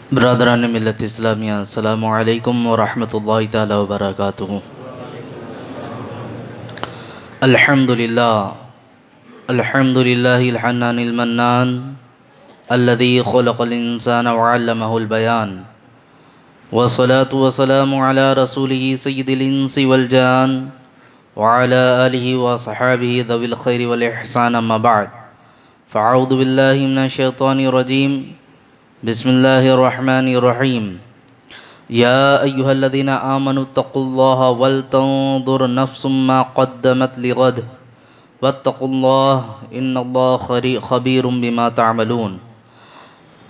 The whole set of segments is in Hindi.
बरदरान मिल्लत इस्लामिया अस्सलामु अलैकुम व रहमतुल्लाहि तआला व बरकातुहू। अल्हम्दुलिल्लाह अल्हम्दुलिल्लाहिल हन्नानिल मन्नान अल्लज़ी ख़लक़ल इंसाना व अल्लमहुल बयान वस्सलातु वस्सलामु अला रसूलिही सय्यिदिल इंसी वल जान व अला आलिहि व अस्हाबिहि ज़विल खैरि वल इहसान अम्मा बअद फ़अऊज़ु बिल्लाहि मिनश शैतानिर रजीम बिस्मिल्लाहिर्रहमानिर्रहीम। या अय्युहल्लज़ीना आमनुत्तक़ुल्लाहा वलतंज़ुर नफ्सुम मा क़द्दमत लिग़द वत्तक़ुल्लाह इन्नल्लाहा ख़बीरुम बिमा तअमलून।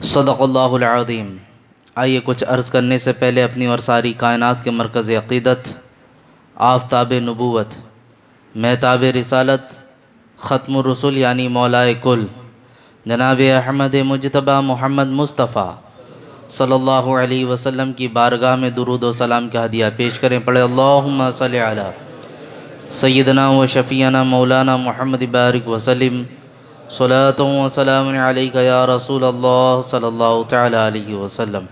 सदक़ल्लाहुल अज़ीम। आइए कुछ अर्ज़ करने से पहले अपनी और सारी कायनात के मरकज़ अक़ीदत, आफ़ताब नबूवत, महताब रिसालत, ख़त्मुर रसूल यानी मौलाए कुल जनाब अहमद मुजतबा मोहम्मद मुस्तफ़ा सल्लल्लाहु अलैहि वसल्लम की बारगाह में दुरूद व सलाम का हदिया पेश करें। पढ़े अल्लाहुम्मा सल्लि अला सय्यदना व शफ़ीअना मौलाना मोहम्मद बारिक वसल्लम सलातु व सलामुन अलैका या रसूल अल्लाह सल्लल्लाहु तआला अलैहि वसल्लम।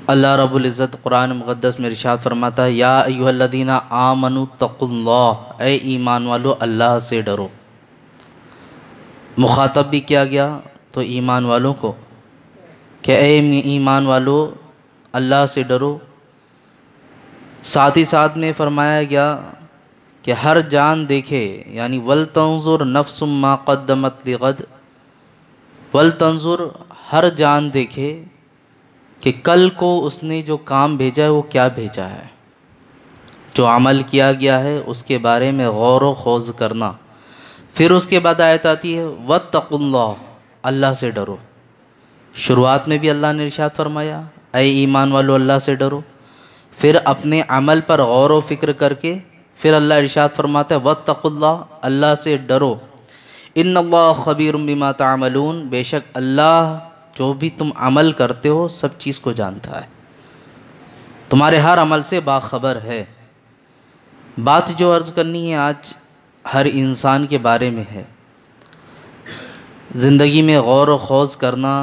अल्लाह रब्बुल इज़्ज़त कुरान मुक़द्दस में इरशाद फरमाता है, या अय्युहल्लज़ीना आमनुत्तक़ुल्लाह, ए ईमान वालो अल्लाह से डरो। मुखातब भी किया गया तो ईमान वालों को कि ए ईमान वालो अल्लाह से डरो। साथ ही साथ में फरमाया गया कि हर जान देखे, यानी वल तंजुर नफ्सुम मा क़द्दमत लिग़द। वल तंजुर, हर जान देखे कि कल को उसने जो काम भेजा है वो क्या भेजा है, जो अमल किया गया है उसके बारे में गौर व खोज करना। फिर उसके बाद आयत आती है वत्तक़ुल्लाह, अल्लाह से डरो। शुरुआत में भी अल्लाह ने इरशाद फरमाया ऐ ईमान वालो अल्लाह से डरो। फिर अपने अमल पर गौर व फिक्र करके फिर अल्लाह इरशाद फरमाता है वत्तक़ुल्लाह, अल्लाह से डरो। इन्नल्लाह ख़बीरुम बिमा तअमलून, बेशक अल्लाह जो भी तुम अमल करते हो सब चीज़ को जानता है, तुम्हारे हर अमल से बाखबर है। बात जो अर्ज़ करनी है आज हर इंसान के बारे में है। ज़िंदगी में गौर व खोज करना,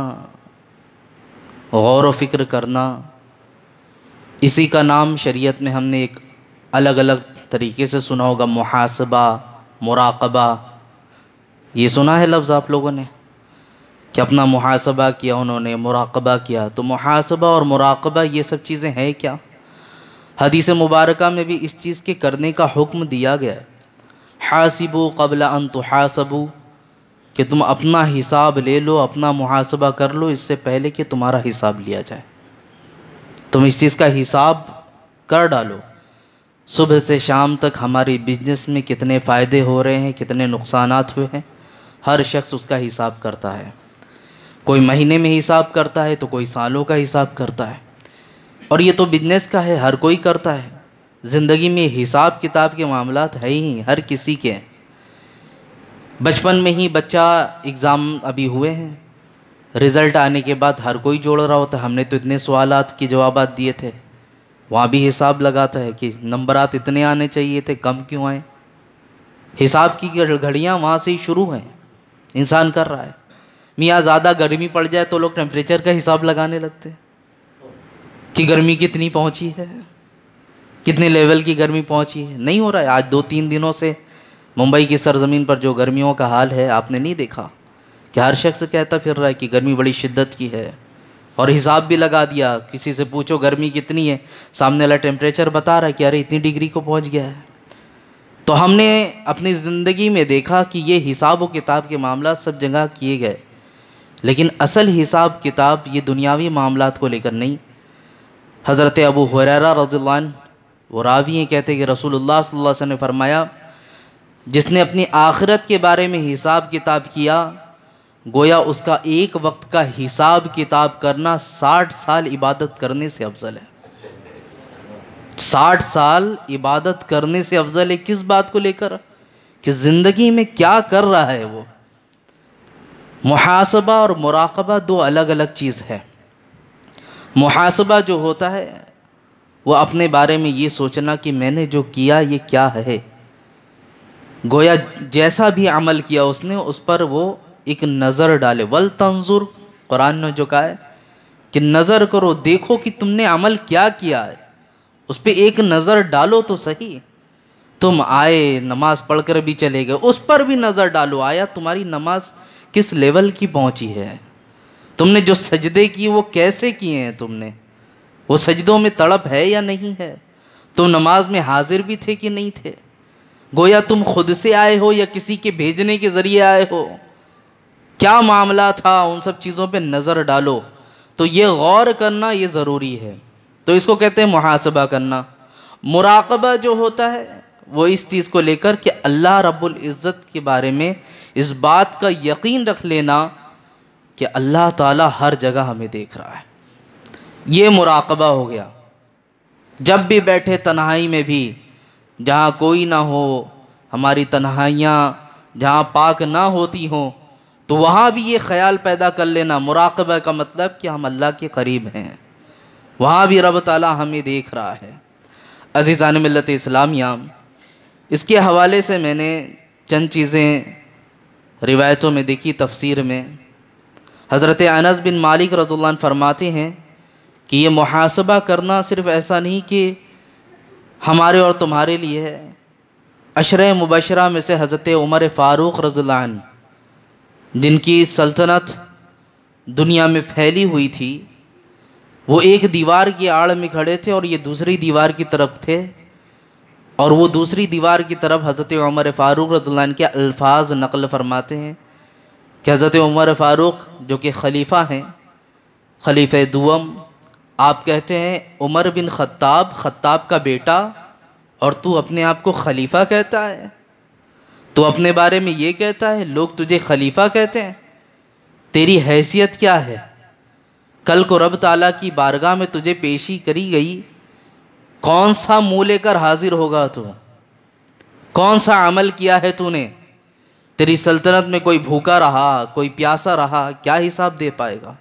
गौर व फिक्र करना, इसी का नाम शरीयत में हमने एक अलग अलग तरीके से सुना होगा। मुहासबा, मुराक़बा, ये सुना है लफ्ज़ आप लोगों ने कि अपना मुहासबा किया उन्होंने, मुराक़बा किया। तो मुहासबा और मुराक़बा ये सब चीज़ें हैं क्या? हदीस मुबारका में भी इस चीज़ के करने का हुक्म दिया गया है। हासिबू क़ब्ला अन तुहासबू, कि तुम अपना हिसाब ले लो, अपना मुहासबा कर लो इससे पहले कि तुम्हारा हिसाब लिया जाए। तुम इस चीज़ का हिसाब कर डालो, सुबह से शाम तक हमारी बिजनेस में कितने फ़ायदे हो रहे हैं, कितने नुकसानात हुए हैं, हर शख्स उसका हिसाब करता है। कोई महीने में हिसाब करता है तो कोई सालों का हिसाब करता है। और ये तो बिजनेस का है, हर कोई करता है। ज़िंदगी में हिसाब किताब के मामलात है ही हर किसी के। बचपन में ही बच्चा एग्ज़ाम अभी हुए हैं, रिज़ल्ट आने के बाद हर कोई जोड़ रहा होता है हमने तो इतने सवालात के जवाबात दिए थे। वहाँ भी हिसाब लगाता है कि नंबरात इतने आने चाहिए थे, कम क्यों आए। हिसाब की घड़ियाँ वहाँ से ही शुरू हैं, इंसान कर रहा है। मियाँ ज़्यादा गर्मी पड़ जाए तो लोग टेम्परेचर का हिसाब लगाने लगते हैं कि गर्मी कितनी पहुँची है, कितने लेवल की गर्मी पहुँची है। नहीं हो रहा है। आज 2-3 दिनों से मुंबई की सरज़मीन पर जो गर्मियों का हाल है आपने नहीं देखा कि हर शख्स कहता फिर रहा है कि गर्मी बड़ी शिद्दत की है। और हिसाब भी लगा दिया, किसी से पूछो गर्मी कितनी है, सामने वाला टेम्परेचर बता रहा है कि अरे इतनी डिग्री को पहुँच गया है। तो हमने अपनी ज़िंदगी में देखा कि ये हिसाब व किताब के मामला सब जगह किए गए, लेकिन असल हिसाब किताब ये दुनियावी मामलात को लेकर नहीं। हज़रत अबू हुरैरा रज़ियल्लाहु अन्हु वो रावी हैं, कहते कि रसूलुल्लाह सल्लल्लाहु अलैहि वसल्लम ने फरमाया जिसने अपनी आखिरत के बारे में हिसाब किताब किया, गोया उसका एक वक्त का हिसाब किताब करना 60 साल इबादत करने से अफजल है। 60 साल इबादत करने से अफजल है। किस बात को लेकर? कि ज़िंदगी में क्या कर रहा है वो। मुहासबा और मुराक़बा दो अलग अलग चीज़ है। मुहासबा जो होता है वो अपने बारे में ये सोचना कि मैंने जो किया ये क्या है, गोया जैसा भी अमल किया उसने उस पर वो एक नज़र डाले। वल तंजुर, कुरान ने जो कहा है कि नज़र करो, देखो कि तुमने अमल क्या किया है, उस पर एक नज़र डालो तो सही। तुम आए नमाज पढ़कर भी चले गए, उस पर भी नज़र डालो, आया तुम्हारी नमाज किस लेवल की पहुंची है, तुमने जो सजदे किए वो कैसे किए हैं, तुमने वो सजदों में तड़प है या नहीं है, तुम नमाज में हाजिर भी थे कि नहीं थे, गोया तुम खुद से आए हो या किसी के भेजने के ज़रिए आए हो, क्या मामला था, उन सब चीज़ों पे नज़र डालो। तो ये गौर करना ये ज़रूरी है। तो इसको कहते हैं मुहासबा करना। मुराक़बा जो होता है वो इस चीज़ को लेकर कि अल्लाह रब्बुल इज़्ज़त के बारे में इस बात का यकीन रख लेना कि अल्लाह ताला हर जगह हमें देख रहा है, ये मुराक़बा हो गया। जब भी बैठे तन्हाई में भी, जहाँ कोई ना हो, हमारी तन्हाइयाँ जहाँ पाक ना होती हों, तो वहाँ भी ये ख्याल पैदा कर लेना, मुराक़बा का मतलब कि हम अल्लाह के करीब हैं, वहाँ भी रब ताला हमें देख रहा है। अज़ीज़ान मिल्लत इस्लामिया, इसके हवाले से मैंने चंद चीज़ें रिवायतों में देखी, तफसीर में हज़रत अनस बिन मालिक रज़ियल्लाहु अन्हु फरमाते हैं कि ये मुहासबा करना सिर्फ़ ऐसा नहीं कि हमारे और तुम्हारे लिए है। अशरे मुबशरा में से हज़रत उमर फ़ारूक़ रज़ियल्लाहु अन्हु, जिनकी सल्तनत दुनिया में फैली हुई थी, वो एक दीवार की आड़ में खड़े थे और ये दूसरी दीवार की तरफ थे, और वो दूसरी दीवार की तरफ हज़रत उमर फ़ारूक़ रज़ियल्लाहु अन्हु के अल्फाज नक़ल फरमाते हैं कि हज़रत उमर फ़ारूक़ जो कि खलीफ़ा हैं, खलीफ़े दुअम, आप कहते हैं उमर बिन ख़त्ताब, ख़त्ताब का बेटा, और तू अपने आप को खलीफ़ा कहता है, तू अपने बारे में ये कहता है, लोग तुझे खलीफ़ा कहते हैं, तेरी हैसियत क्या है, कल को रब ताला की बारगाह में तुझे पेशी करी गई, कौन सा मुँह लेकर हाजिर होगा तू, कौन सा अमल किया है तूने, तेरी सल्तनत में कोई भूखा रहा, कोई प्यासा रहा, क्या हिसाब दे पाएगा।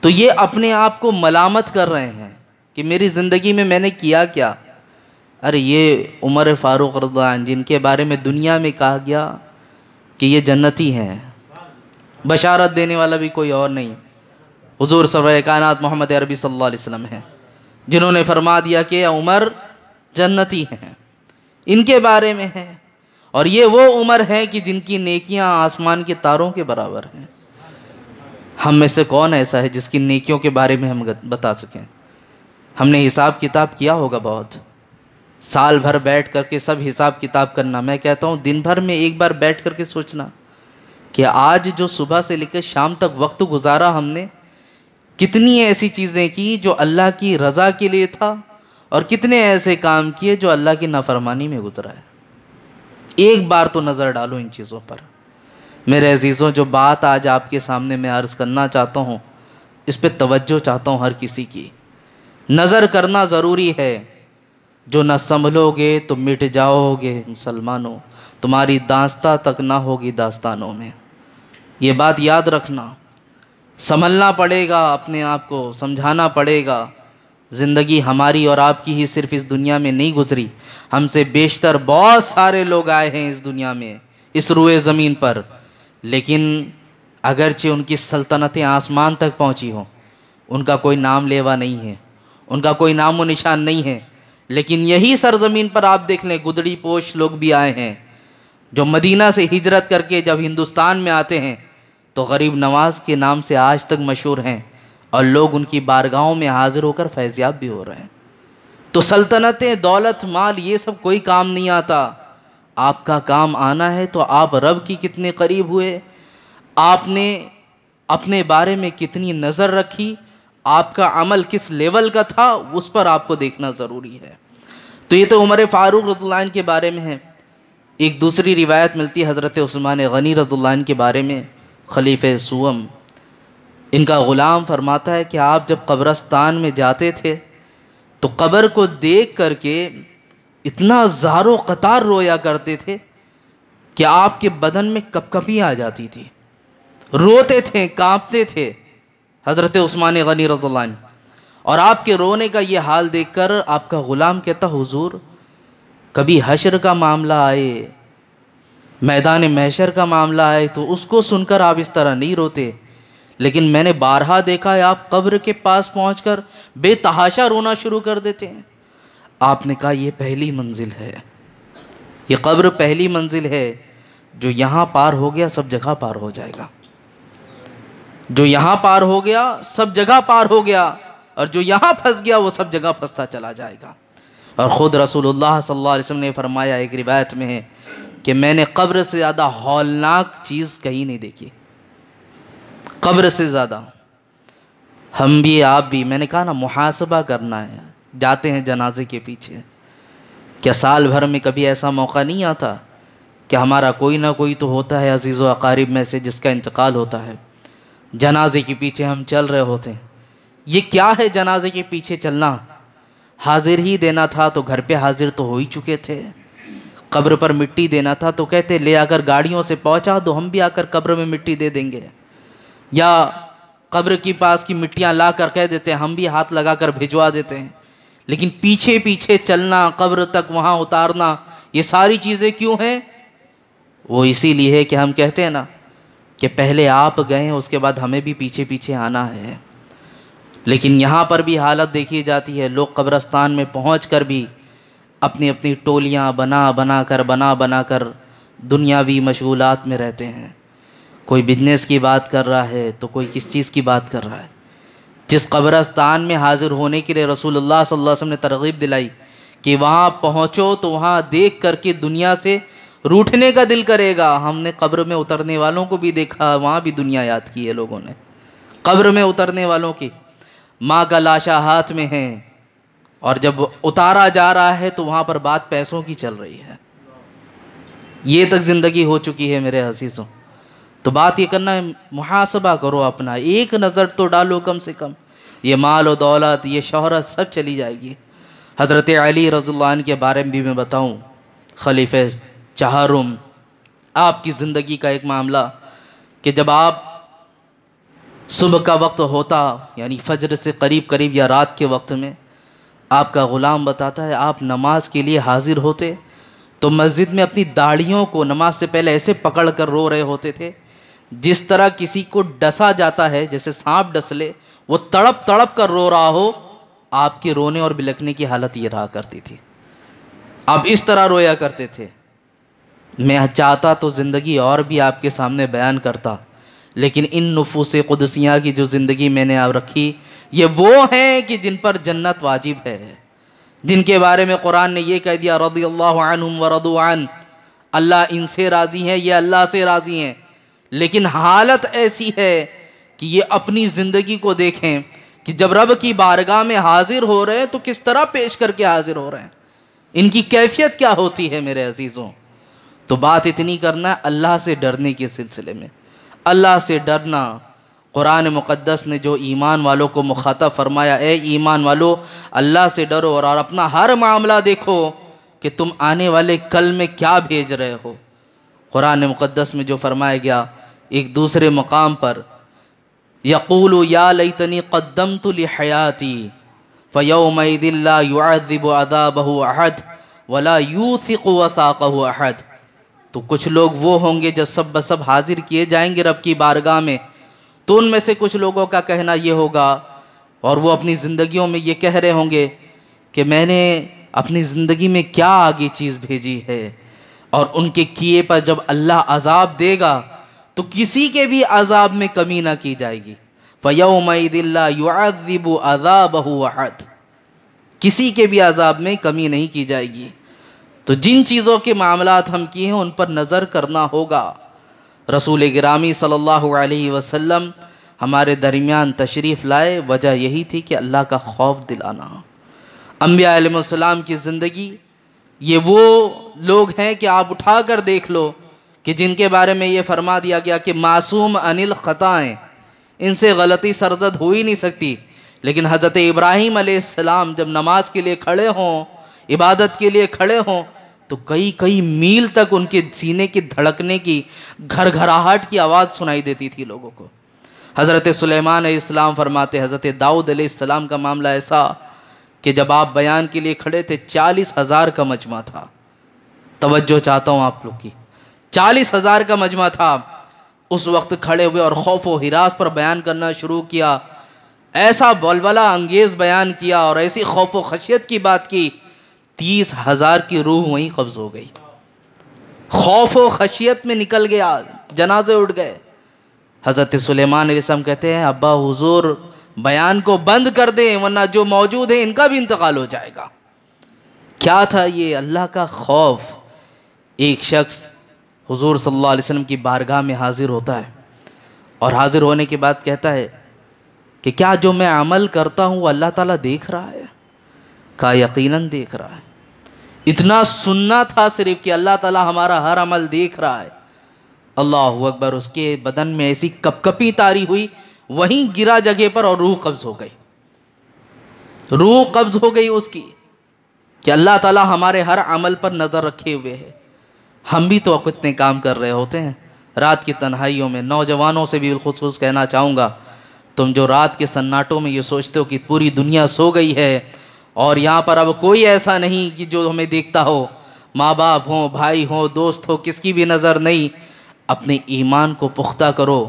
तो ये अपने आप को मलामत कर रहे हैं कि मेरी ज़िंदगी में मैंने किया क्या। अरे ये उमर फ़ारूक़ रज़ियल्लाहु अन्हु, जिनके बारे में दुनिया में कहा गया कि ये जन्नती हैं, बशारत देने वाला भी कोई और नहीं, हुज़ूर सरवर कायनात मोहम्मद अरबी सल्लल्लाहु अलैहि वसल्लम हैं, जिन्होंने फरमा दिया कि उमर जन्नती हैं, इनके बारे में है। और ये वो उमर है कि जिनकी नेकियां आसमान के तारों के बराबर हैं। हम में से कौन ऐसा है जिसकी नेकियों के बारे में हम बता सकें। हमने हिसाब किताब किया होगा बहुत, साल भर बैठ करके सब हिसाब किताब करना। मैं कहता हूँ दिन भर में एक बार बैठ करके सोचना कि आज जो सुबह से लेकर शाम तक वक्त गुजारा हमने, कितनी ऐसी चीज़ें की जो अल्लाह की रज़ा के लिए था, और कितने ऐसे काम किए जो अल्लाह की नाफरमानी में गुजरा है। एक बार तो नज़र डालो इन चीज़ों पर। मेरे अजीज़ों, जो बात आज आपके सामने मैं अर्ज़ करना चाहता हूँ, इस पे तवज्जो चाहता हूँ हर किसी की। नज़र करना ज़रूरी है, जो न संभलोगे तो मिट जाओगे मुसलमानों, तुम्हारी दास्तां तक ना होगी दास्तानों में। ये बात याद रखना, संभलना पड़ेगा, अपने आप को समझाना पड़ेगा। ज़िंदगी हमारी और आपकी ही सिर्फ इस दुनिया में नहीं गुजरी, हमसे बेशतर बहुत सारे लोग आए हैं इस दुनिया में, इस रुए ज़मीन पर, लेकिन अगरचे उनकी सल्तनतें आसमान तक पहुंची हों, उनका कोई नाम लेवा नहीं है, उनका कोई नामो निशान नहीं है। लेकिन यही सरज़मीन पर आप देख लें, गुदड़ी पोश लोग भी आए हैं, जो मदीना से हिजरत करके जब हिंदुस्तान में आते हैं तो गरीब नवाज के नाम से आज तक मशहूर हैं, और लोग उनकी बारगाहों में हाजिर होकर फैज़याब भी हो रहे हैं। तो सल्तनतें, दौलत, माल, ये सब कोई काम नहीं आता। आपका काम आना है तो आप रब की कितने करीब हुए, आपने अपने बारे में कितनी नज़र रखी, आपका अमल किस लेवल का था, उस पर आपको देखना ज़रूरी है। तो ये तो उमर फ़ारूक़ रज़ियल्लाहु अन्हु के बारे में है। एक दूसरी रिवायत मिलती है हज़रत उस्मान गनी रज़ियल्लाहु अन्हु के बारे में, खलीफ़े सुअम। इनका ग़ुलाम फरमाता है कि आप जब कब्रस्तान में जाते थे तो कब्र को देख करके इतना ज़ारो क़तार रोया करते थे कि आपके बदन में कपकपी आ जाती थी, रोते थे, कांपते थे हज़रत उस्मान गनी रज़ियल्लाहु अन्हु। और आपके रोने का ये हाल देखकर आपका ग़ुलाम कहता, हुज़ूर कभी हश्र का मामला आए, मैदान महशर का मामला आए तो उसको सुनकर आप इस तरह नहीं रोते, लेकिन मैंने बारहा देखा है आप कब्र के पास पहुंचकर बेतहाशा रोना शुरू कर देते हैं। आपने कहा ये पहली मंजिल है, ये कब्र पहली मंजिल है। जो यहाँ पार हो गया सब जगह पार हो जाएगा, जो यहाँ पार हो गया सब जगह पार हो गया, और जो यहाँ फंस गया वो सब जगह फंसता चला जाएगा। और ख़ुद रसूलुल्लाह सल्लल्लाहु अलैहि वसल्लम ने फरमाया, एक रिवायत में है कि मैंने कब्र से ज़्यादा हौलनाक चीज़ कहीं नहीं देखी, कब्र से ज़्यादा। हम भी आप भी, मैंने कहा ना मुहासबा करना है। जाते हैं जनाजे के पीछे, क्या साल भर में कभी ऐसा मौका नहीं आता कि हमारा कोई ना कोई तो होता है अजीज़ व अकारिब में से जिसका इंतकाल होता है, जनाजे के पीछे हम चल रहे होते हैं। ये क्या है जनाजे के पीछे चलना? हाजिर ही देना था तो घर पे हाजिर तो हो ही चुके थे, कब्र पर मिट्टी देना था तो कहते ले आकर गाड़ियों से पहुंचा दो, हम भी आकर कब्र में मिट्टी दे देंगे, या कब्र के पास की मिट्टियां ला कर कह देते हैं हम भी हाथ लगा कर भिजवा देते हैं। लेकिन पीछे पीछे चलना, कब्र तक वहाँ उतारना, ये सारी चीज़ें क्यों हैं? वो इसीलिए है कि हम कहते हैं ना कि पहले आप गए उसके बाद हमें भी पीछे पीछे आना है। लेकिन यहाँ पर भी हालत देखी जाती है, लोग कब्रस्तान में पहुँच कर भी अपनी अपनी टोलियाँ बना कर दुनियावी मशगूलात में रहते हैं। कोई बिजनेस की बात कर रहा है तो कोई किस चीज़ की बात कर रहा है। जिस कब्रस्तान में हाजिर होने के लिए रसूलुल्लाह सल्लल्लाहु अलैहि वसल्लम ने तरगीब दिलाई कि वहाँ पहुँचो तो वहाँ देख करके दुनिया से रूठने का दिल करेगा। हमने कब्र में उतरने वालों को भी देखा, वहाँ भी दुनिया याद की है लोगों ने। कब्र में उतरने वालों की माँ का लाशा हाथ में है, और जब उतारा जा रहा है तो वहाँ पर बात पैसों की चल रही है। ये तक ज़िंदगी हो चुकी है मेरे अज़ीज़ों। तो बात ये करना है, मुहासबा करो अपना, एक नज़र तो डालो कम से कम। ये माल और दौलत, ये शोहरत सब चली जाएगी। हज़रत अली रज़ियल्लाहु अन्हु के बारे में भी मैं बताऊँ, खलीफे चाहरुम, आपकी ज़िंदगी का एक मामला कि जब आप सुबह का वक्त होता, यानी फजर से करीब करीब या रात के वक्त में, आपका ग़ुलाम बताता है आप नमाज के लिए हाजिर होते तो मस्जिद में अपनी दाढ़ियों को नमाज से पहले ऐसे पकड़ कर रो रहे होते थे जिस तरह किसी को डसा जाता है, जैसे सांप डस ले, वो तड़प तड़प कर रो रहा हो। आपके रोने और बिलखने की हालत ये रहा करती थी, आप इस तरह रोया करते थे। मैं चाहता तो ज़िंदगी और भी आपके सामने बयान करता, लेकिन इन नुफूस क़ुदसिया की जो ज़िंदगी मैंने आप रखी, ये वो हैं कि जिन पर जन्नत वाजिब है, जिनके बारे में कुरान ने ये कह दिया रज़ियल्लाहु अन्हुम व रदू अन, अल्लाह इनसे राज़ी हैं, ये अल्लाह से राज़ी हैं। लेकिन हालत ऐसी है कि ये अपनी ज़िंदगी को देखें कि जब रब की बारगाह में हाजिर हो रहे हैं तो किस तरह पेश करके हाजिर हो रहे हैं, इनकी कैफियत क्या होती है मेरे अजीज़ों। तो बात इतनी करना अल्लाह से डरने के सिलसिले में, अल्लाह से डरना। कुरान मुक़द्दस ने जो ईमान वालों को मुखातब फरमाया, ए ईमान वालों अल्लाह से डरो और अपना हर मामला देखो कि तुम आने वाले कल में क्या भेज रहे हो। कुरान मुक़द्दस में जो फरमाया गया एक दूसरे मकाम पर, यक़ूलु या लैतनी क़द्दमतु लिहयाती फ़यौमइज़िन ला युअज़्ज़िबु अज़ाबहु अहद वला यूसिक़ु वसाक़हु अहद। तो कुछ लोग वो होंगे जब सब बसब हाजिर किए जाएंगे रब की बारगाह में, तो उनमें से कुछ लोगों का कहना ये होगा, और वो अपनी ज़िंदगियों में ये कह रहे होंगे कि मैंने अपनी ज़िंदगी में क्या आगे चीज़ भेजी है। और उनके किए पर जब अल्लाह अज़ाब देगा तो किसी के भी अज़ाब में कमी ना की जाएगी। फ़यौमइज़िन ला युअज़्ज़िबु अज़ाबहु अहद, किसी के भी अज़ाब में कमी नहीं की जाएगी। तो जिन चीज़ों के मामलात हम किए हैं उन पर नज़र करना होगा। रसूल गिरामी सल्लल्लाहु अलैहि वसल्लम हमारे दरमियान तशरीफ़ लाए, वजह यही थी कि अल्लाह का खौफ दिलाना। अम्बिया अलैहिस्सलाम की ज़िंदगी, ये वो लोग हैं कि आप उठा कर देख लो कि जिनके बारे में ये फरमा दिया गया कि मासूम अनिल ख़ताएँ, इनसे गलती सरजद हो ही नहीं सकती। लेकिन हज़रत इब्राहीम अलैहिस्सलाम जब नमाज के लिए खड़े हों, इबादत के लिए खड़े हों, तो कई कई मील तक उनके सीने की धड़कने की, घरघराहट की आवाज़ सुनाई देती थी लोगों को। हज़रत सुलेमान अलैहिस्सलाम फरमाते, हज़रत दाऊद अलैहिस्सलाम का मामला ऐसा कि जब आप बयान के लिए खड़े थे 40,000 का मजमा था। तवज्जो चाहता हूँ आप लोग की, 40,000 का मजमा था। उस वक्त खड़े हुए और खौफ व हिरास पर बयान करना शुरू किया। ऐसा बलबला अंगेज़ बयान किया और ऐसी खौफ व खशियत की बात की, 30,000 की रूह वहीं कब्ज़ हो गई। खौफ व खशियत में निकल गया, जनाजे उठ गए। हज़रत सुलेमान अलैहिस्सलाम कहते हैं, अब्बा हुजूर बयान को बंद कर दें वरना जो मौजूद है इनका भी इंतकाल हो जाएगा। क्या था ये? अल्लाह का खौफ। एक शख्स हुजूर सल्लल्लाहु अलैहि वसल्लम की बारगाह में हाजिर होता है और हाजिर होने के बाद कहता है कि क्या जो मैं अमल करता हूँ अल्लाह ताला देख रहा है? कहा यकीनन देख रहा है। इतना सुनना था सिर्फ कि अल्लाह ताला हमारा हर अमल देख रहा है। अल्लाहु अकबर। उसके बदन में ऐसी कपकपी तारी हुई, वहीं गिरा जगह पर और रूह कब्ज़ हो गई। रूह कब्ज़ हो गई उसकी कि अल्लाह ताला हमारे हर अमल पर नज़र रखे हुए है। हम भी तो कितने काम कर रहे होते हैं रात की तन्हाइयों में। नौजवानों से भी बिलखुसूस कहना चाहूँगा, तुम जो रात के सन्नाटों में ये सोचते हो कि पूरी दुनिया सो गई है और यहाँ पर अब कोई ऐसा नहीं कि जो हमें देखता हो, माँ बाप हों, भाई हों, दोस्त हो, किसकी भी नज़र नहीं। अपने ईमान को पुख्ता करो।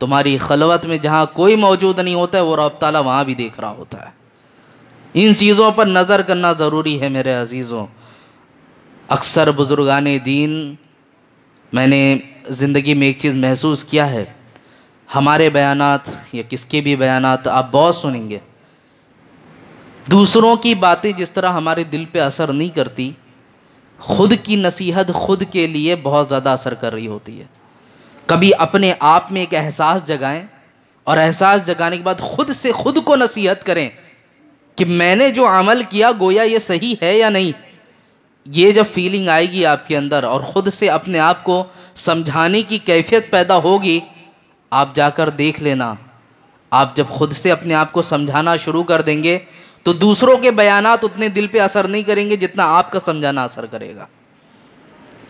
तुम्हारी खलवत में जहाँ कोई मौजूद नहीं होता है वो रब ताला वहाँ भी देख रहा होता है। इन चीज़ों पर नज़र करना ज़रूरी है मेरे अजीज़ों। अक्सर बुज़ुर्गाने दीन, मैंने ज़िंदगी में एक चीज़ महसूस किया है, हमारे बयानात या किसके भी बयानात आप बहुत सुनेंगे, दूसरों की बातें जिस तरह हमारे दिल पे असर नहीं करती, खुद की नसीहत खुद के लिए बहुत ज़्यादा असर कर रही होती है। कभी अपने आप में एक एहसास जगाएं और एहसास जगाने के बाद खुद से खुद को नसीहत करें कि मैंने जो अमल किया गोया ये सही है या नहीं। ये जब फीलिंग आएगी आपके अंदर और ख़ुद से अपने आप को समझाने की कैफियत पैदा होगी, आप जाकर देख लेना, आप जब खुद से अपने आप को समझाना शुरू कर देंगे तो दूसरों के बयानात उतने दिल पे असर नहीं करेंगे जितना आपका समझाना असर करेगा।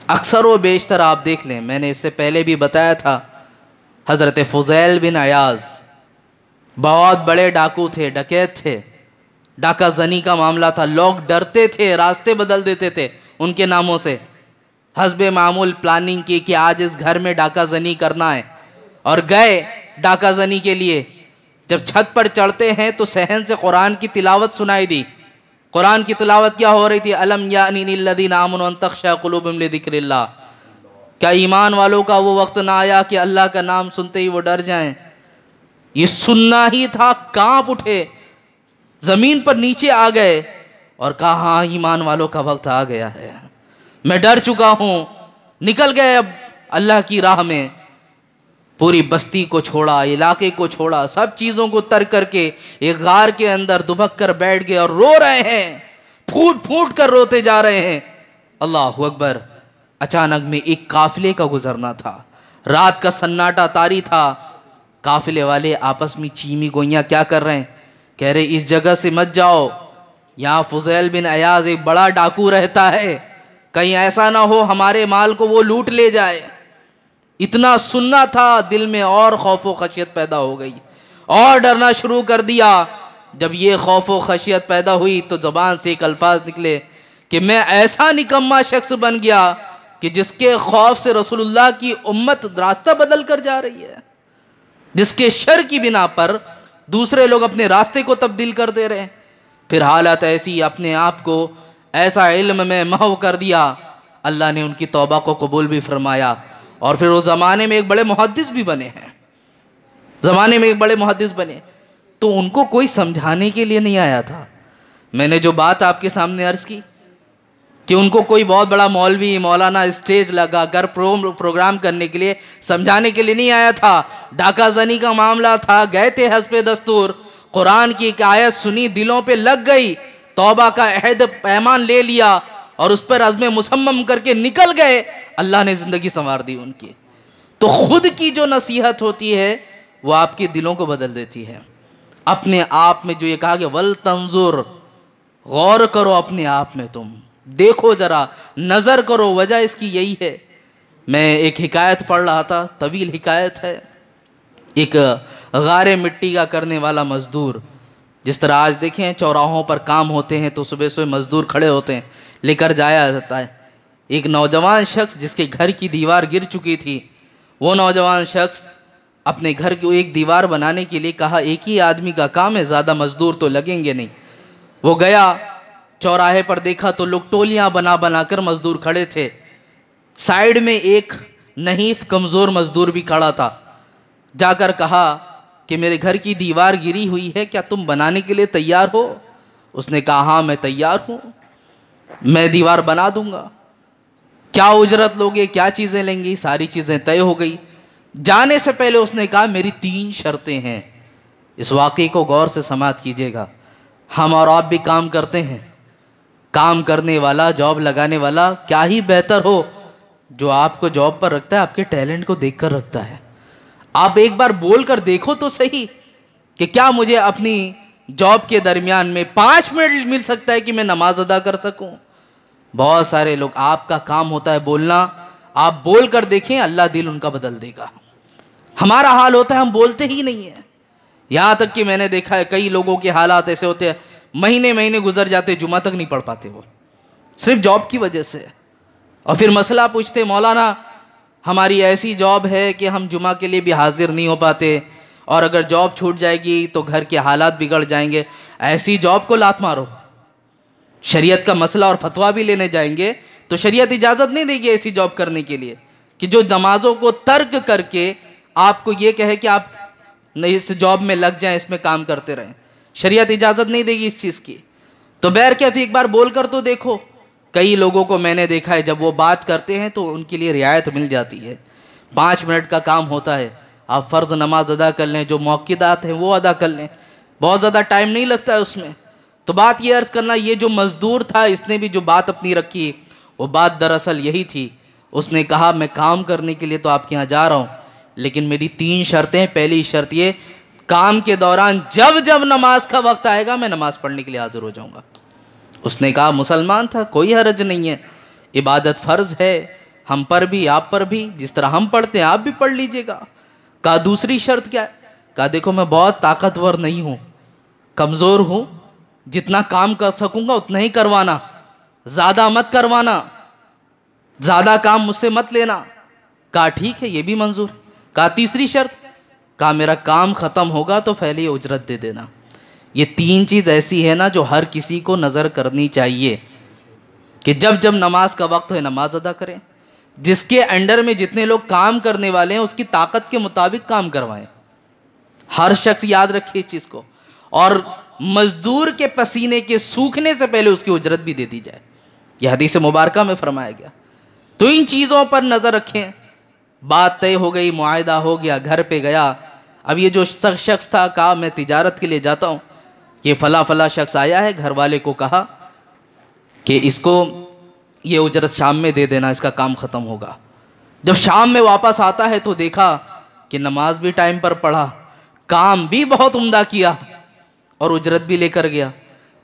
अक्सर व बेशतर आप देख लें, मैंने इससे पहले भी बताया था, हज़रत फ़ुज़ैल बिन अयाज़ बहुत बड़े डाकू थे, डकैत थे। डाका जनी का मामला था। लोग डरते थे, रास्ते बदल देते थे उनके नामों से। हस्बे मामूल प्लानिंग की कि आज इस घर में डाका जनी करना है और गए डाका जनी के लिए। जब छत पर चढ़ते हैं तो सहन से कुरान की तिलावत सुनाई दी। कुरान की तिलावत क्या हो रही थी? अलम यानी लिल्लज़ीना आमनू अन तख़शा क़ुलूबुहुम लिज़िक्रिल्लाह। क्या ईमान वालों का वो वक्त ना आया कि अल्लाह का नाम सुनते ही वो डर जाएं? ये सुनना ही था, कांप उठे, ज़मीन पर नीचे आ गए और कहा हाँ ईमान वालों का वक्त आ गया है, मैं डर चुका हूँ। निकल गए अब अल्लाह की राह में। पूरी बस्ती को छोड़ा, इलाके को छोड़ा, सब चीज़ों को तर्क करके एक गार के अंदर दुबक कर बैठ गए और रो रहे हैं, फूट फूट कर रोते जा रहे हैं। अल्लाहु अकबर। अचानक में एक काफिले का गुजरना था, रात का सन्नाटा तारी था। काफिले वाले आपस में चीमी गोइयाँ क्या कर रहे हैं? कह रहे इस जगह से मत जाओ, यहाँ फ़ुज़ैल बिन अयाज़ एक बड़ा डाकू रहता है, कहीं ऐसा ना हो हमारे माल को वो लूट ले जाए। इतना सुनना था, दिल में और खौफ व खशियत पैदा हो गई और डरना शुरू कर दिया। जब ये खौफ व खशियत पैदा हुई तो ज़बान से एक अल्फाज निकले कि मैं ऐसा निकम्मा शख्स बन गया कि जिसके खौफ से रसूलुल्लाह की उम्मत रास्ता बदल कर जा रही है, जिसके शर की बिना पर दूसरे लोग अपने रास्ते को तब्दील कर दे रहे हैं। फिर हालत ऐसी, अपने आप को ऐसा इल्म में महव कर दिया। अल्लाह ने उनकी तौबा को कबूल भी फरमाया और फिर वो ज़माने में एक बड़े मुहद्दिस भी बने हैं, ज़माने में एक बड़े मुहद्दिस बने। तो उनको कोई समझाने के लिए नहीं आया था। मैंने जो बात आपके सामने अर्ज़ की कि उनको कोई बहुत बड़ा मौलवी मौलाना स्टेज लगा कर प्रोग्राम करने के लिए, समझाने के लिए नहीं आया था। डाका जनी का मामला था, गए थे हस्बे दस्तूर, कुरान की एक आयत सुनी, दिलों पे लग गई, तौबा का अहद पैमान ले लिया और उस पर अज़्म मुसम्मम करके निकल गए। अल्लाह ने ज़िंदगी संवार दी उनकी। तो खुद की जो नसीहत होती है वो आपके दिलों को बदल देती है। अपने आप में जो ये कहा कि वल तंजुर, गौर करो अपने आप में, तुम देखो ज़रा, नज़र करो। वजह इसकी यही है, मैं एक हिकायत पढ़ रहा था, तवील हिकायत है। एक गारे मिट्टी का करने वाला मज़दूर, जिस तरह आज देखें चौराहों पर काम होते हैं तो सुबह सुबह मज़दूर खड़े होते हैं, लेकर जाया जाता है। एक नौजवान शख्स जिसके घर की दीवार गिर चुकी थी, वो नौजवान शख्स अपने घर की एक दीवार बनाने के लिए कहा, एक ही आदमी का काम है, ज़्यादा मजदूर तो लगेंगे नहीं। वो गया, चौराहे पर देखा तो लोग टोलियां बना बना कर मजदूर खड़े थे। साइड में एक नहीफ कमज़ोर मजदूर भी खड़ा था। जाकर कहा कि मेरे घर की दीवार गिरी हुई है, क्या तुम बनाने के लिए तैयार हो? उसने कहा, हाँ मैं तैयार हूँ, मैं दीवार बना दूंगा। क्या उजरत लोगे, क्या चीज़ें लेंगी? सारी चीज़ें तय हो गई। जाने से पहले उसने कहा, मेरी 3 शर्तें हैं। इस वाक़े को गौर से समाअत कीजिएगा। हम और आप भी काम करते हैं, काम करने वाला, जॉब लगाने वाला क्या ही बेहतर हो जो आपको जॉब पर रखता है, आपके टैलेंट को देखकर रखता है। आप एक बार बोल कर देखो तो सही कि क्या मुझे अपनी जॉब के दरमियान में 5 मिनट मिल सकता है कि मैं नमाज अदा कर सकूं? बहुत सारे लोग, आपका काम होता है बोलना, आप बोल कर देखें, अल्लाह दिल उनका बदल देगा। हमारा हाल होता है हम बोलते ही नहीं है। यहाँ तक कि मैंने देखा है कई लोगों के हालात ऐसे होते हैं, महीने महीने गुजर जाते, जुमा तक नहीं पढ़ पाते वो, सिर्फ जॉब की वजह से। और फिर मसला पूछते, मौलाना हमारी ऐसी जॉब है कि हम जुमा के लिए भी हाजिर नहीं हो पाते, और अगर जॉब छूट जाएगी तो घर के हालात बिगड़ जाएंगे। ऐसी जॉब को लात मारो। शरीयत का मसला और फतवा भी लेने जाएंगे तो शरीयत इजाज़त नहीं देगी ऐसी जॉब करने के लिए कि जो नमाजों को तर्क करके आपको ये कहे कि आप नहीं इस जॉब में लग जाएं, इसमें काम करते रहें। शरीयत इजाज़त नहीं देगी इस चीज़ की। तो बैर कैफ एक बार बोल कर तो देखो। कई लोगों को मैंने देखा है जब वो बात करते हैं तो उनके लिए रियायत मिल जाती है। 5 मिनट का काम होता है, आप फ़र्ज़ नमाज अदा कर लें, जो मौक़िदात हैं वो अदा कर लें, बहुत ज़्यादा टाइम नहीं लगता है उसमें। तो बात ये अर्ज़ करना, ये जो मज़दूर था इसने भी जो बात अपनी रखी, वो बात दरअसल यही थी। उसने कहा, मैं काम करने के लिए तो आपके यहाँ जा रहा हूँ, लेकिन मेरी 3 शर्तें। पहली शर्त ये, काम के दौरान जब जब नमाज का वक्त आएगा मैं नमाज़ पढ़ने के लिए हाजिर हो जाऊँगा। उसने कहा, मुसलमान था, कोई हरज नहीं है, इबादत फ़र्ज़ है हम पर भी आप पर भी, जिस तरह हम पढ़ते हैं आप भी पढ़ लीजिएगा। कहा, दूसरी शर्त क्या है? कहा, देखो मैं बहुत ताकतवर नहीं हूँ, कमज़ोर हूँ, जितना काम कर सकूँगा उतना ही करवाना, ज़्यादा मत करवाना, ज़्यादा काम मुझसे मत लेना। कहा, ठीक है, ये भी मंजूर। कहा, तीसरी शर्त? कहा, मेरा काम ख़त्म होगा तो पहले उजरत दे देना। ये 3 चीज़ ऐसी है ना जो हर किसी को नज़र करनी चाहिए कि जब जब नमाज का वक्त हो नमाज अदा करें। जिसके अंडर में जितने लोग काम करने वाले हैं उसकी ताकत के मुताबिक काम करवाएं। हर शख्स याद रखे इस चीज़ को। और मजदूर के पसीने के सूखने से पहले उसकी उजरत भी दे दी जाए, यह हदीस मुबारका में फरमाया गया। तो इन चीज़ों पर नज़र रखें। बात तय हो गई, मुआहदा हो गया, घर पे गया। अब ये जो शख्स था, कहा मैं तिजारत के लिए जाता हूँ, ये फ़ला फ़ला शख्स आया है, घर वाले को कहा कि इसको ये उजरत शाम में दे देना, इसका काम ख़त्म होगा। जब शाम में वापस आता है तो देखा कि नमाज भी टाइम पर पढ़ा, काम भी बहुत उम्दा किया और उजरत भी लेकर गया।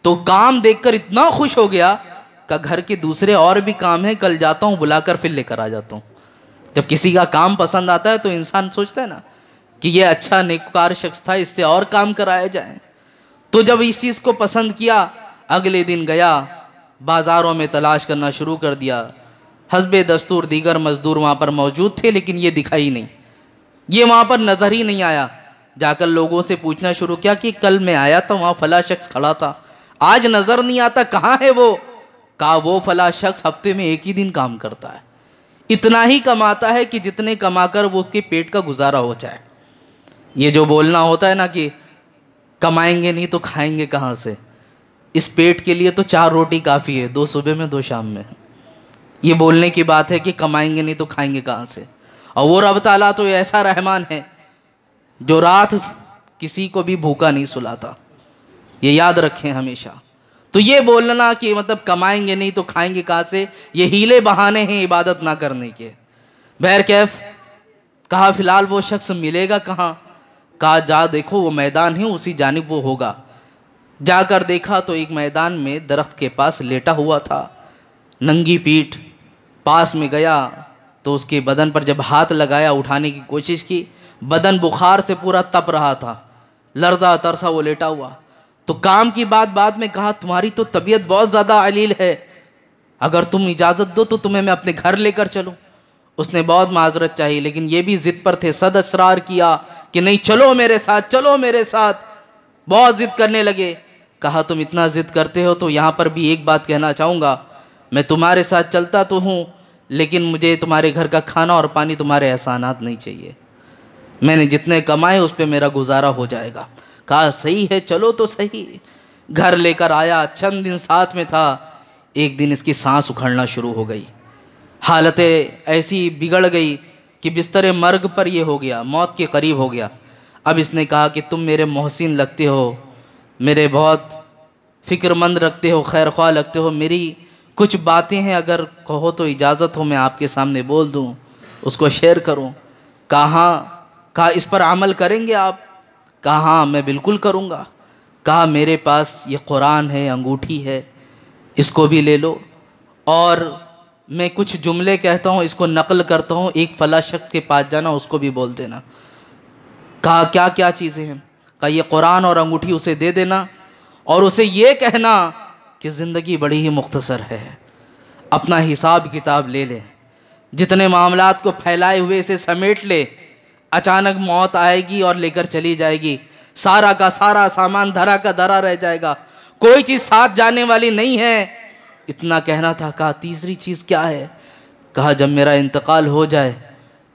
तो काम देखकर इतना खुश हो गया कि घर के दूसरे और भी काम हैं, कल जाता हूँ, बुलाकर फिर लेकर आ जाता हूँ। जब किसी का काम पसंद आता है तो इंसान सोचता है ना कि ये अच्छा नेककार शख्स था, इससे और काम कराया जाए। तो जब इस चीज़ को पसंद किया, अगले दिन गया, बाज़ारों में तलाश करना शुरू कर दिया। हस्बे दस्तूर दीगर मज़दूर वहाँ पर मौजूद थे, लेकिन ये दिखाई नहीं, ये वहाँ पर नज़र ही नहीं आया। जाकर लोगों से पूछना शुरू किया कि कल मैं आया था, वहाँ फ़ला शख्स खड़ा था, आज नज़र नहीं आता, कहाँ है वो? कहा, वो फ़ला शख्स हफ्ते में 1 ही दिन काम करता है, इतना ही कमाता है कि जितने कमाकर वो उसके पेट का गुजारा हो जाए। ये जो बोलना होता है ना कि कमाएंगे नहीं तो खाएंगे कहाँ से, इस पेट के लिए तो 4 रोटी काफ़ी है, 2 सुबह में 2 शाम में। ये बोलने की बात है कि कमाएंगे नहीं तो खाएंगे कहाँ से। और वो रब ताला तो ऐसा रहमान है जो रात किसी को भी भूखा नहीं सुलाता, ये याद रखें हमेशा। तो ये बोलना कि मतलब कमाएंगे नहीं तो खाएंगे कहाँ से, ये हीले बहाने हैं इबादत ना करने के। बहर कैफ कहा, फ़िलहाल वो शख्स मिलेगा कहाँ? कहा, जा देखो वो मैदान है, उसी जानिब वो होगा। जाकर देखा तो एक मैदान में दरख्त के पास लेटा हुआ था, नंगी पीठ। पास में गया तो उसके बदन पर जब हाथ लगाया, उठाने की कोशिश की, बदन बुखार से पूरा तप रहा था, लर्जा तरसा वो लेटा हुआ। तो काम की बात बाद में कहा, तुम्हारी तो तबीयत बहुत ज़्यादा अलील है, अगर तुम इजाज़त दो तो तुम्हें मैं अपने घर लेकर चलूँ। उसने बहुत माजरत चाहिए, लेकिन ये भी ज़िद पर थे, सद असरार किया कि नहीं चलो मेरे साथ, चलो मेरे साथ। बहुत ज़िद करने लगे। कहा तुम इतना ज़िद करते हो तो यहाँ पर भी एक बात कहना चाहूँगा, मैं तुम्हारे साथ चलता तो हूँ, लेकिन मुझे तुम्हारे घर का खाना और पानी, तुम्हारे एहसानात नहीं चाहिए। मैंने जितने कमाए उस पर मेरा गुजारा हो जाएगा। कहा सही है, चलो तो सही। घर लेकर आया, चंद दिन साथ में था। एक दिन इसकी सांस उखड़ना शुरू हो गई, हालतें ऐसी बिगड़ गई कि बिस्तर मर्ग पर ये हो गया, मौत के करीब हो गया। अब इसने कहा कि तुम मेरे मोहसिन लगते हो, मेरे बहुत फ़िक्रमंद रखते हो, खैर ख्वाह लगते हो, मेरी कुछ बातें हैं, अगर कहो तो इजाज़त हो मैं आपके सामने बोल दूं, उसको शेयर करूं। कहा इस पर अमल करेंगे आप? कहा हाँ मैं बिल्कुल करूंगा। कहा मेरे पास ये कुरान है, अंगूठी है, इसको भी ले लो, और मैं कुछ जुमले कहता हूँ, इसको नकल करता हूँ, एक फला शख्स के पास जाना, उसको भी बोल देना। कहा क्या क्या चीज़ें हैं? कहा ये कुरान और अंगूठी उसे दे देना, और उसे ये कहना कि ज़िंदगी बड़ी ही मुख्तसर है, अपना हिसाब किताब ले ले, जितने मामलात को फैलाए हुए इसे समेट ले, अचानक मौत आएगी और लेकर चली जाएगी, सारा का सारा सामान धरा का धरा रह जाएगा, कोई चीज़ साथ जाने वाली नहीं है। इतना कहना था। कहा तीसरी चीज़ क्या है? कहा जब मेरा इंतकाल हो जाए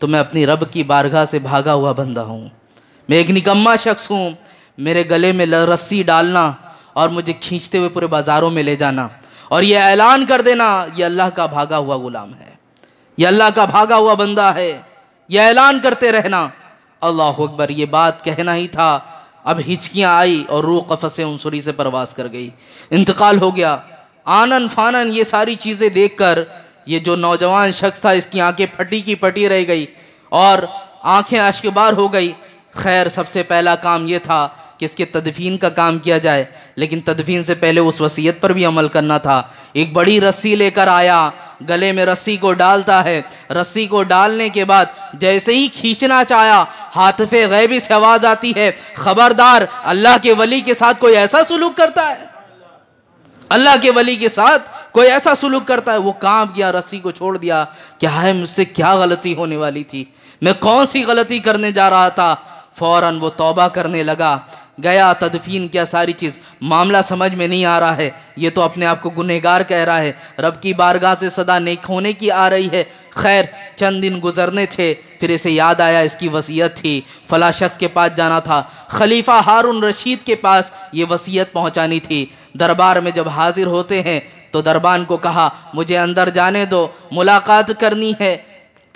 तो मैं अपनी रब की बारगाह से भागा हुआ बंदा हूँ, मैं एक निकम्मा शख्स हूँ, मेरे गले में रस्सी डालना और मुझे खींचते हुए पूरे बाज़ारों में ले जाना और ये ऐलान कर देना ये अल्लाह का भागा हुआ गुलाम है, ये अल्लाह का भागा हुआ बंदा है, ये ऐलान करते रहना। अल्लाह अकबर, ये बात कहना ही था। अब हिचकियाँ आई और रूह कफ़स उनसुरी से परवास कर गई, इंतकाल हो गया। आनन फानन ये सारी चीज़ें देखकर ये जो नौजवान शख्स था, इसकी आंखें फटी की फटी रह गई और आंखें अश्कबार हो गई। खैर सबसे पहला काम ये था कि इसके तदफीन का काम किया जाए, लेकिन तदफीन से पहले उस वसीयत पर भी अमल करना था। एक बड़ी रस्सी लेकर आया, गले में रस्सी को डालता है, रस्सी को डालने के बाद जैसे ही खींचना चाहा, हाथफे गैबी से आवाज़ आती है, खबरदार अल्लाह के वली के साथ कोई ऐसा सुलूक करता है, अल्लाह के वली के साथ कोई ऐसा सुलूक करता है। वो कांप गया, रस्सी को छोड़ दिया। क्या है, मुझसे क्या गलती होने वाली थी, मैं कौन सी गलती करने जा रहा था। फ़ौरन वो तौबा करने लगा, गया, तदफीन किया, सारी चीज़। मामला समझ में नहीं आ रहा है, ये तो अपने आप को गुनहगार कह रहा है, रब की बारगाह से सदा नेक होने की आ रही है। खैर चंद दिन गुजरने थे, फिर इसे याद आया इसकी वसीयत थी, फला शख्स के पास जाना था, खलीफा हारून रशीद के पास ये वसीयत पहुंचानी थी। दरबार में जब हाजिर होते हैं तो दरबान को कहा मुझे अंदर जाने दो, मुलाकात करनी है।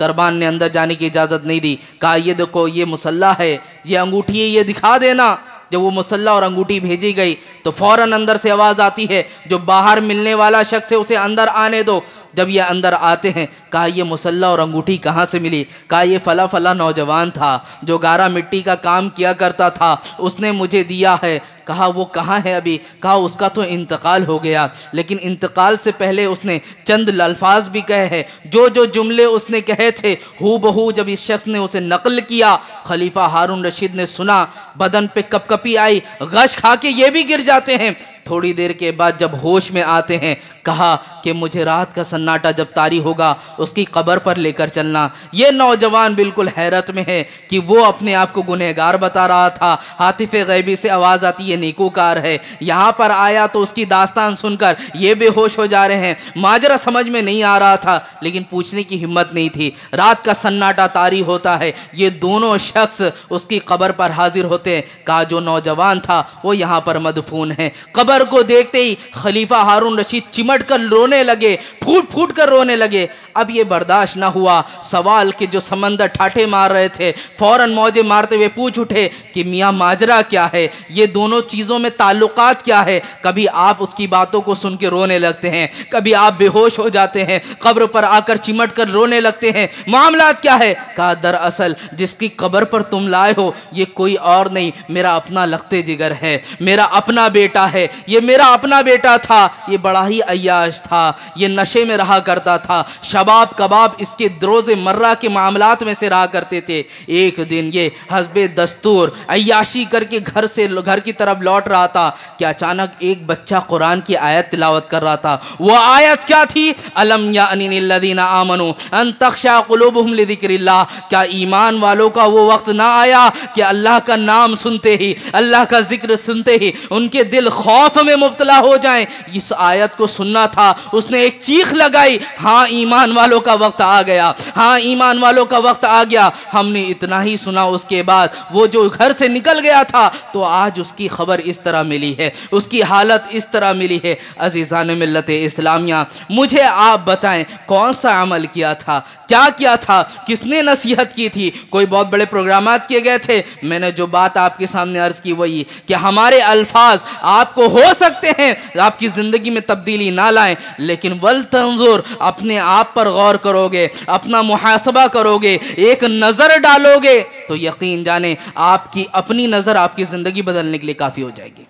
दरबान ने अंदर जाने की इजाज़त नहीं दी। कहा ये देखो ये मुसल्ला है, ये अंगूठी है, ये दिखा देना। जब वो मुसल्ला और अंगूठी भेजी गई तो फ़ौरन अंदर से आवाज़ आती है, जो बाहर मिलने वाला शख्स है उसे अंदर आने दो। जब ये अंदर आते हैं, कहा ये मुसल्ला और अंगूठी कहाँ से मिली? कहा ये फ़ला फ़ला नौजवान था जो गारा मिट्टी का काम किया करता था, उसने मुझे दिया है। कहा वो कहाँ है अभी? कहा उसका तो इंतकाल हो गया, लेकिन इंतकाल से पहले उसने चंद अल्फाज भी कहे हैं, जो जो जुमले उसने कहे थे हू बहू जब इस शख्स ने उसे नकल किया, खलीफा हारून रशीद ने सुना, बदन पे कपकपी आई, गश खा के ये भी गिर जाते हैं। थोड़ी देर के बाद जब होश में आते हैं, कहा कि मुझे रात का सन्नाटा जब तारी होगा उसकी कब्र पर लेकर चलना। ये नौजवान बिल्कुल हैरत में है कि वो अपने आप को गुनहगार बता रहा था, हातिफ़े गैबी से आवाज़ आती है नेकोकार है। यहाँ पर आया तो उसकी दास्तान सुनकर ये बेहोश हो जा रहे हैं। माजरा समझ में नहीं आ रहा था, लेकिन पूछने की हिम्मत नहीं थी। रात का सन्नाटा तारी होता है, ये दोनों शख्स उसकी कब्र पर हाजिर होते हैं। कहा जो नौजवान था वो यहाँ पर मदफून है। कब्र को देखते ही खलीफा हारून रशीद चिमट कर रोने लगे, फूट फूट कर रोने लगे। अब ये बर्दाश्त ना हुआ, सवाल के जो समंदर ठाठे मार रहे थे, फौरन मौजे मारते हुए पूछ उठे कि मियाँ माजरा क्या है, ये दोनों चीज़ों में ताल्लुकात क्या है? कभी आप उसकी बातों को सुन के रोने लगते हैं, कभी आप बेहोश हो जाते हैं, कब्र पर आकर चिमट कर रोने लगते हैं, मामलात क्या है? कहा दरअसल जिसकी कब्र पर तुम लाए हो ये कोई और नहीं, मेरा अपना लख्ते जिगर है, मेरा अपना बेटा है। ये मेरा अपना बेटा था, ये बड़ा ही अय्याश था, ये नशे में रहा करता था, शबाब कबाब इसके रोज़े मर्रा के मामलात में से रहा करते थे। एक दिन ये हस्बे दस्तूर अय्याशी करके घर की तरफ लौट रहा था कि अचानक एक बच्चा कुरान की आयत तिलावत कर रहा था। वो आयत क्या थी? अलम यानिल्लज़ीना आमनू अन तख़शा क़ुलूबुहुम लिज़िक्रिल्लाह। क्या ईमान वालों का वो वक्त ना आया कि अल्लाह का नाम सुनते ही, अल्लाह का जिक्र सुनते ही उनके दिल खौफ में मुब्तला हो जाएं? इस आयत को सुनना था। उसने एक चीख लगाई, हाँ ईमान वालों का वक्त आ गया, हाँ ईमान वालों का वक्त आ गया। हमने इतना ही सुना, उसके बाद वो जो घर से निकल गया था तो आज उसकी खबर इस तरह मिली है, उसकी हालत इस तरह मिली है। अज़ीज़ान मिल्लत इस्लामिया, मुझे आप बताएं कौन सा अमल किया था, क्या किया था, किसने नसीहत की थी? कोई बहुत बड़े प्रोग्रामात किए गए थे? मैंने जो बात आपके सामने अर्ज़ की वही कि हमारे अल्फाज आपको हो सकते हैं आपकी ज़िंदगी में तब्दीली ना लाएं, लेकिन वल तंजुर, अपने आप पर गौर करोगे, अपना मुहासबा करोगे, एक नज़र डालोगे तो यकीन जाने आपकी अपनी नज़र आपकी ज़िंदगी बदलने के लिए काफ़ी हो जाएगी।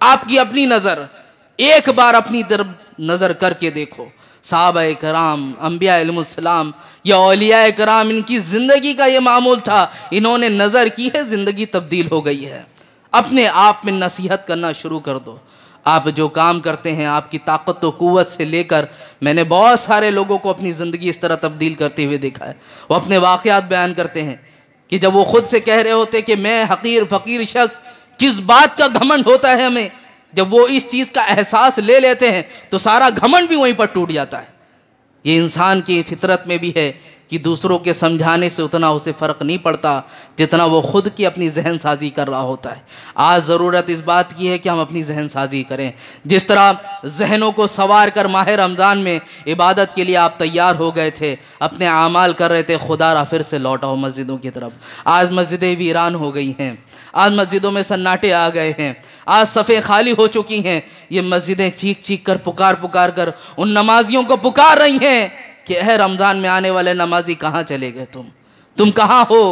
आपकी अपनी नज़र, एक बार अपनी तरफ नज़र करके देखो। सहाबा कराम, अंबिया अलैहिमुस्सलाम या औलिया कराम, इनकी ज़िंदगी का ये मामूल था। इन्होंने नज़र की है, ज़िंदगी तब्दील हो गई है। अपने आप में नसीहत करना शुरू कर दो। आप जो काम करते हैं, आपकी ताकत व क़ुव्वत से लेकर, मैंने बहुत सारे लोगों को अपनी ज़िंदगी इस तरह तब्दील करते हुए देखा है। वो अपने वाक़यात बयान करते हैं कि जब वो ख़ुद से कह रहे होते कि मैं हकीर फ़कीर शख्स, किस बात का घमंड होता है हमें, जब वो इस चीज़ का एहसास ले लेते हैं तो सारा घमंड भी वहीं पर टूट जाता है। ये इंसान की फितरत में भी है कि दूसरों के समझाने से उतना उसे फ़र्क नहीं पड़ता जितना वो ख़ुद की अपनी जहन साजी कर रहा होता है। आज ज़रूरत इस बात की है कि हम अपनी जहन साजी करें। जिस तरह जहनों को सवार कर माह रमज़ान में इबादत के लिए आप तैयार हो गए थे, अपने आमाल कर रहे थे, खुदा फिर से लौटाओ मस्जिदों की तरफ। आज मस्जिदें वीरान हो गई हैं, आज मस्जिदों में सन्नाटे आ गए हैं, आज सफ़े खाली हो चुकी हैं। ये मस्जिदें चीख चीख कर पुकार कर उन नमाजियों को पुकार रही हैं कि है रमज़ान में आने वाले नमाजी कहाँ चले गए, तुम कहाँ हो?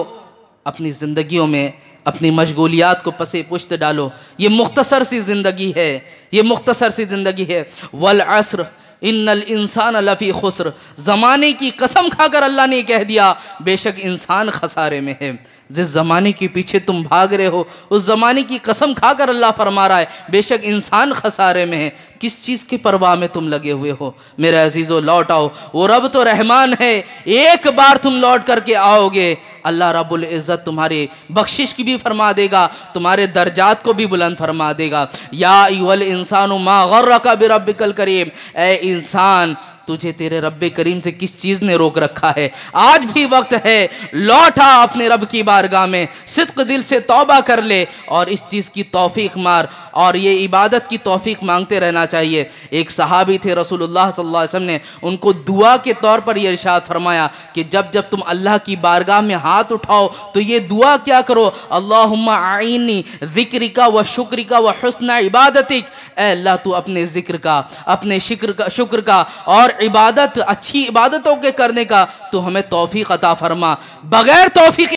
अपनी ज़िंदगियों में अपनी मशगूलियात को पसे पुश्त डालो। ये मुख्तसर सी ज़िंदगी है, ये मुख्तसर सी ज़िंदगी है। वल अस्र इन्नल इंसान लफ़ी खुस्र, ज़माने की कसम खाकर अल्लाह ने कह दिया बेशक इंसान खसारे में है। जिस ज़माने के पीछे तुम भाग रहे हो उस ज़माने की कसम खाकर अल्लाह फरमा रहा है बेशक इंसान खसारे में है। किस चीज़ की परवाह में तुम लगे हुए हो? मेरे अजीज़ों, लौट आओ। वो रब तो रहमान है, एक बार तुम लौट करके आओगे अल्लाह रब्बुल इज़्ज़त तुम्हारी बख्शिश की भी फरमा देगा, तुम्हारे दर्जात को भी बुलंद फरमा देगा। या अय्युहल इंसानु मा गर्रका बिरब्बिकल करीम, ए इंसान तुझे तेरे रब्बे करीम से किस चीज़ ने रोक रखा है? आज भी वक्त है, लौटा अपने रब की बारगाह में, सिद्क़ दिल से तौबा कर ले और इस चीज़ की तौफीक मार और ये इबादत की तौफीक मांगते रहना चाहिए। एक सहाबी थे, रसूलुल्लाह सल्लल्लाहु अलैहि वसल्लम ने उनको दुआ के तौर पर यह इरशाद फरमाया कि जब जब तुम अल्लाह की बारगाह में हाथ उठाओ तो ये दुआ क्या करो, अल्लाहुम्मा आइनी ज़िक्रिका व शुक्रिका व हुस्न इबादतिक, ए अल्लाह तू अपने ज़िक्र का, अपने शुक्र का और इबादत, अच्छी इबादतों के करने का तू हमें तौफीक अता फरमा। बगैर तौफीक